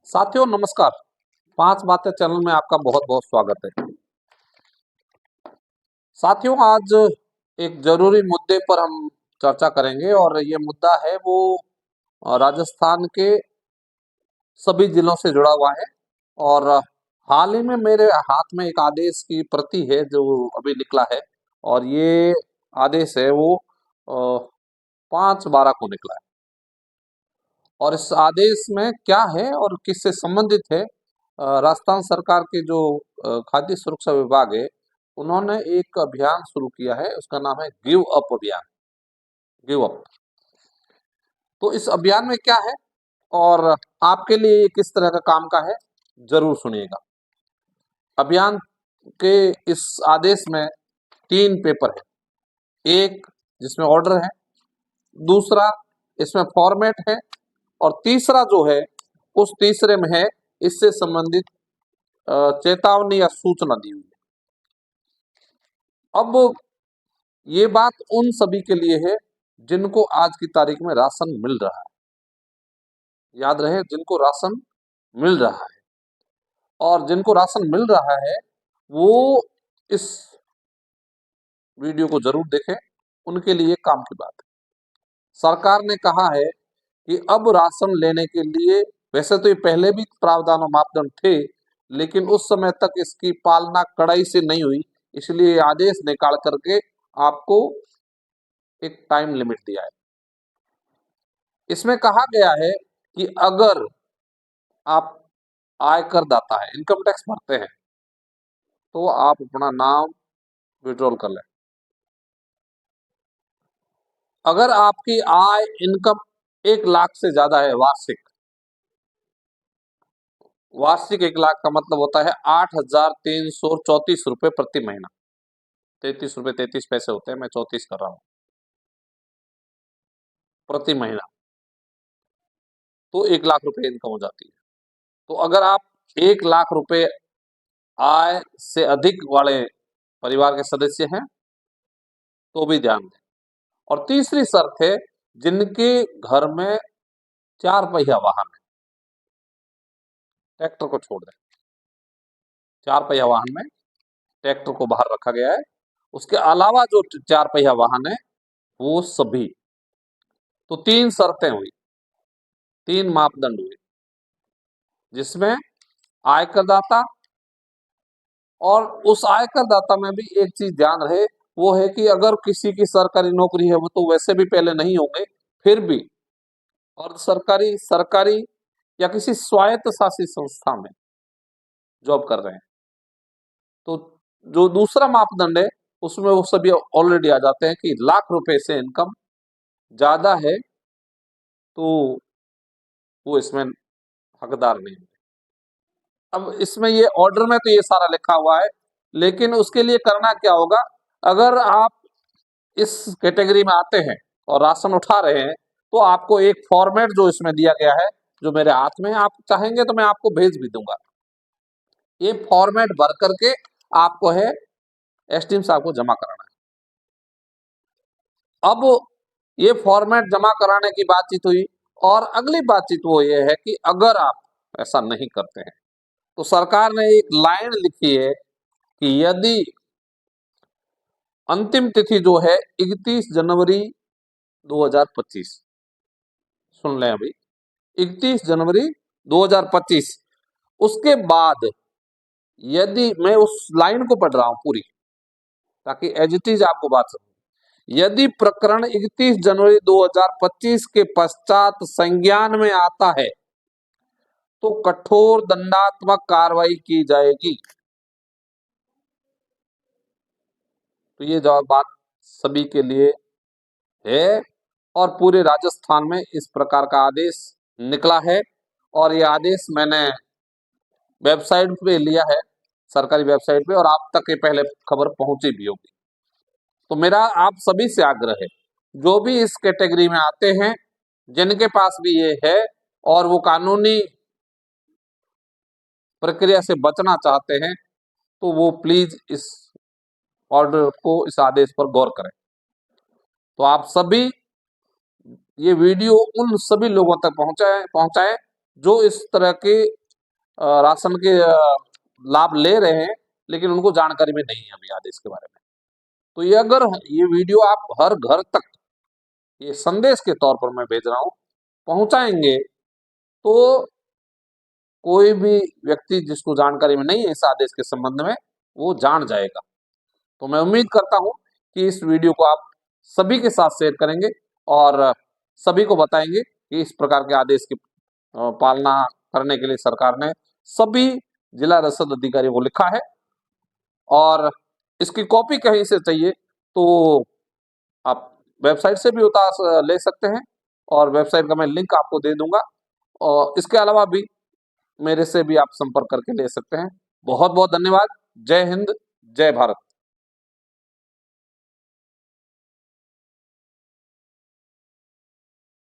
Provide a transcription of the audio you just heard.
साथियों नमस्कार। पांच बातें चैनल में आपका बहुत बहुत स्वागत है। साथियों आज एक जरूरी मुद्दे पर हम चर्चा करेंगे और ये मुद्दा है वो राजस्थान के सभी जिलों से जुड़ा हुआ है। और हाल ही में मेरे हाथ में एक आदेश की प्रति है जो अभी निकला है और ये आदेश है वो 5/12 को निकला है। और इस आदेश में क्या है और किससे संबंधित है, राजस्थान सरकार के जो खाद्य सुरक्षा विभाग है उन्होंने एक अभियान शुरू किया है, उसका नाम है गिव अप अभियान। Give up. तो इस अभियान में क्या है और आपके लिए ये किस तरह का काम का है, जरूर सुनिएगा। अभियान के इस आदेश में 3 पेपर है। एक जिसमें ऑर्डर है, दूसरा इसमें फॉर्मेट है और तीसरा जो है उस तीसरे में है इससे संबंधित चेतावनी या सूचना दी हुई है। अब ये बात उन सभी के लिए है जिनको आज की तारीख में राशन मिल रहा है। याद रहे, जिनको राशन मिल रहा है और जिनको राशन मिल रहा है वो इस वीडियो को जरूर देखें, उनके लिए काम की बात है। सरकार ने कहा है कि अब राशन लेने के लिए, वैसे तो ये पहले भी प्रावधान और मापदंड थे लेकिन उस समय तक इसकी पालना कड़ाई से नहीं हुई, इसलिए आदेश निकाल करके आपको एक टाइम लिमिट दिया है। इसमें कहा गया है कि अगर आप आयकर दाता है, इनकम टैक्स भरते हैं, तो आप अपना नाम विड्रॉल कर लें। अगर आपकी आय इनकम 1 लाख से ज्यादा है, वार्षिक 1 लाख का मतलब होता है 8,334 रुपए प्रति महीना। 33 रुपए 33 पैसे होते हैं, मैं 34 कर रहा हूं प्रति महीना। तो 1 लाख रुपए इनकम हो जाती है। तो अगर आप 1 लाख रुपए आय से अधिक वाले परिवार के सदस्य हैं तो भी ध्यान दें। और तीसरी शर्त है जिनके घर में 4 पहिया वाहन है, ट्रैक्टर को छोड़ दें। 4 पहिया वाहन में ट्रैक्टर को बाहर रखा गया है, उसके अलावा जो 4 पहिया वाहन है वो सभी। तो 3 शर्तें हुई, 3 मापदंड हुए, जिसमें आयकर दाता, और उस आयकर दाता में भी एक चीज ध्यान रहे वो है कि अगर किसी की सरकारी नौकरी है, वो तो वैसे भी पहले नहीं होंगे, फिर भी और सरकारी सरकारी या किसी स्वायत्त शासित संस्था में जॉब कर रहे हैं तो जो दूसरा मापदंड है उसमें वो सभी ऑलरेडी आ जाते हैं कि लाख रुपए से इनकम ज्यादा है तो वो इसमें हकदार नहीं है। अब इसमें ये ऑर्डर में तो ये सारा लिखा हुआ है, लेकिन उसके लिए करना क्या होगा, अगर आप इस कैटेगरी में आते हैं और राशन उठा रहे हैं तो आपको एक फॉर्मेट जो इसमें दिया गया है, जो मेरे हाथ में, आप चाहेंगे तो मैं आपको भेज भी दूंगा। ये फॉर्मेट भर करके आपको है एसडीएम साहब को जमा कराना है। अब ये फॉर्मेट जमा कराने की बातचीत हुई और अगली बातचीत वो ये है कि अगर आप ऐसा नहीं करते हैं तो सरकार ने एक लाइन लिखी है कि यदि अंतिम तिथि जो है 31 जनवरी 2025, सुन लें अभी, 31 जनवरी 2025, उसके बाद यदि, मैं उस लाइन को पढ़ रहा हूं पूरी ताकि एज इट इज आपको बात समझ, यदि प्रकरण 31 जनवरी 2025 के पश्चात संज्ञान में आता है तो कठोर दंडात्मक कार्रवाई की जाएगी। तो ये जवाब बात सभी के लिए है और पूरे राजस्थान में इस प्रकार का आदेश निकला है और ये आदेश मैंने वेबसाइट पे लिया है, सरकारी वेबसाइट पे, और आप तक ये पहले खबर पहुंची भी होगी। तो मेरा आप सभी से आग्रह है, जो भी इस कैटेगरी में आते हैं, जिनके पास भी ये है और वो कानूनी प्रक्रिया से बचना चाहते हैं, तो वो प्लीज इस ऑर्डर को, इस आदेश पर गौर करें। तो आप सभी ये वीडियो उन सभी लोगों तक पहुंचाएं जो इस तरह के राशन के लाभ ले रहे हैं, लेकिन उनको जानकारी में नहीं है अभी आदेश के बारे में। तो ये अगर ये वीडियो आप हर घर तक ये संदेश के तौर पर मैं भेज रहा हूं, पहुंचाएंगे, तो कोई भी व्यक्ति जिसको जानकारी में नहीं है इस आदेश के संबंध में, वो जान जाएगा। तो मैं उम्मीद करता हूं कि इस वीडियो को आप सभी के साथ शेयर करेंगे और सभी को बताएंगे कि इस प्रकार के आदेश की पालना करने के लिए सरकार ने सभी जिला रसद अधिकारियों को लिखा है। और इसकी कॉपी कहीं से चाहिए तो आप वेबसाइट से भी उतार ले सकते हैं, और वेबसाइट का मैं लिंक आपको दे दूंगा। और इसके अलावा भी मेरे से भी आप संपर्क करके ले सकते हैं। बहुत बहुत धन्यवाद। जय हिंद, जय भारत।